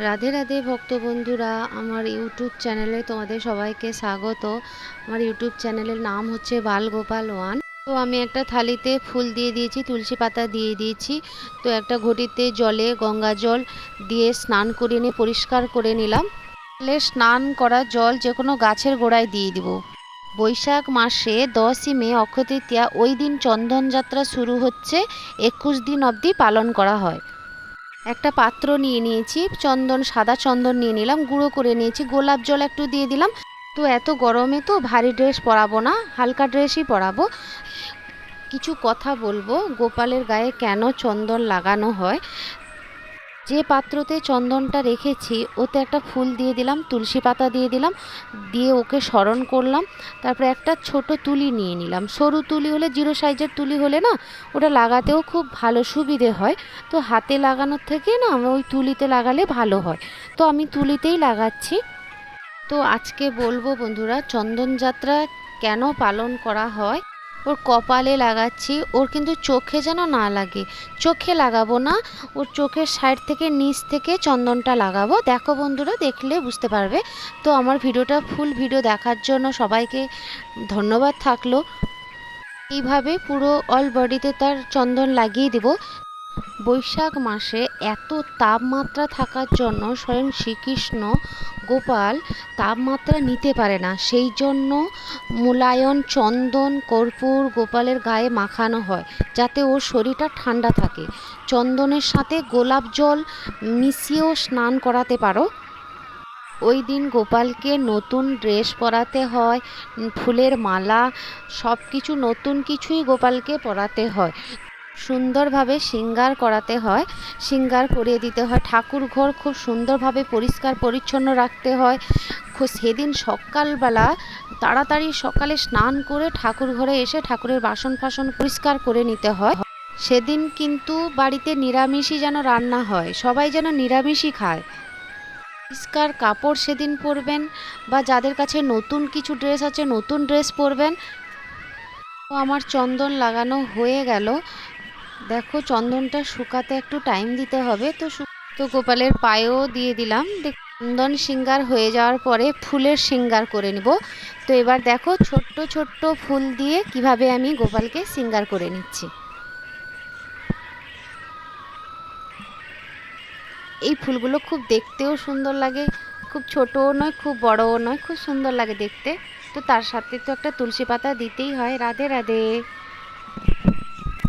রাধে রাধে ভক্ত বন্ধুরা, আমার ইউটিউব চ্যানেলে তোমাদের সবাইকে স্বাগত। আমার ইউটিউব চ্যানেলের নাম হচ্ছে বালগোপাল ওয়ান। তো আমি একটা থালিতে ফুল দিয়ে দিয়েছি, তুলসী পাতা দিয়ে দিয়েছি। তো একটা ঘটিতে জলে গঙ্গা জল দিয়ে স্নান করে নিয়ে পরিষ্কার করে নিলাম। তাহলে স্নান করা জল যে কোনো গাছের গোড়ায় দিয়ে দিব। বৈশাখ মাসে 10ই মে অক্ষয় তৃতীয়া, ওই দিন চন্দন যাত্রা শুরু হচ্ছে। 21 দিন অবধি পালন করা হয়। একটা পাত্র নিয়ে নিয়েছি, চন্দন, সাদা চন্দন নিয়ে নিলাম, গুঁড়ো করে নিয়েছি, গোলাপ জল একটু দিয়ে দিলাম। তো এত গরমে তো ভারী ড্রেস পরাবো না, হালকা ড্রেসই পরাবো। কিছু কথা বলবো গোপালের গায়ে কেন চন্দন লাগানো হয়। যে পাত্রতে চন্দনটা রেখেছি ওতে একটা ফুল দিয়ে দিলাম, তুলসী পাতা দিয়ে দিলাম, দিয়ে ওকে স্মরণ করলাম। তারপরে একটা ছোট তুলি নিয়ে নিলাম, সরু তুলি হলে, 0 সাইজের তুলি হলে না ওটা লাগাতেও খুব ভালো সুবিধে হয়। তো হাতে লাগানোর থেকে না আমি ওই তুলিতে লাগালে ভালো হয়, তো আমি তুলিতেই লাগাচ্ছি। তো আজকে বলবো বন্ধুরা, চন্দন যাত্রা কেন পালন করা হয়। ওর কপালে লাগাচ্ছি, ওর কিন্তু চোখে যেন না লাগে। চোখে লাগাবো না, ওর চোখের সাইড থেকে নিচ থেকে চন্দনটা লাগাবো। দেখো বন্ধুরা, দেখলে বুঝতে পারবে। তো আমার ভিডিওটা ফুল ভিডিও দেখার জন্য সবাইকে ধন্যবাদ থাকলো। এইভাবে পুরো অল বডিতে তার চন্দন লাগিয়ে দেব। বৈশাখ মাসে এত তাপমাত্রা থাকার জন্য স্বয়ং শ্রীকৃষ্ণ গোপাল তাপমাত্রা নিতে পারে না, সেই জন্য মুলায়ন চন্দন কর্পূর গোপালের গায়ে মাখানো হয়, যাতে ওর শরীরটা ঠান্ডা থাকে। চন্দনের সাথে গোলাপ জল মিশিয়েও স্নান করাতে পারো। ওই দিন গোপালকে নতুন ড্রেস পরাতে হয়, ফুলের মালা, সব কিছু নতুন কিছুই গোপালকে পরাতে হয়। সুন্দরভাবে শৃঙ্গার করাতে হয়, শৃঙ্গার করিয়ে দিতে হয়। ঠাকুর ঘর খুব সুন্দরভাবে পরিষ্কার পরিচ্ছন্ন রাখতে হয়। সেদিন সকালবেলা তাড়াতাড়ি সকালে স্নান করে ঠাকুর ঘরে এসে ঠাকুরের বাসন ফাসন পরিষ্কার করে নিতে হয়। সেদিন কিন্তু বাড়িতে নিরামিষই যেন রান্না হয়, সবাই যেন নিরামিষই খায়। পরিষ্কার কাপড় সেদিন পরবেন, বা যাদের কাছে নতুন কিছু ড্রেস আছে নতুন ড্রেস পরবেন। তো আমার চন্দন লাগানো হয়ে গেল। দেখো, চন্দনটা শুকাতে একটু টাইম দিতে হবে। তো গোপালের পায়েও দিয়ে দিলাম। চন্দন শৃঙ্গার হয়ে যাওয়ার পরে ফুলের শৃঙ্গার করে নিব। তো এবার দেখো, ছোট্ট ছোট্ট ফুল দিয়ে কিভাবে আমি গোপালকে শৃঙ্গার করে নিচ্ছি। এই ফুলগুলো খুব দেখতেও সুন্দর লাগে, খুব ছোটও নয় খুব বড়ও নয়, খুব সুন্দর লাগে দেখতে। তো তার সাথে তো একটা তুলসী পাতা দিতেই হয়। রাধে রাধে।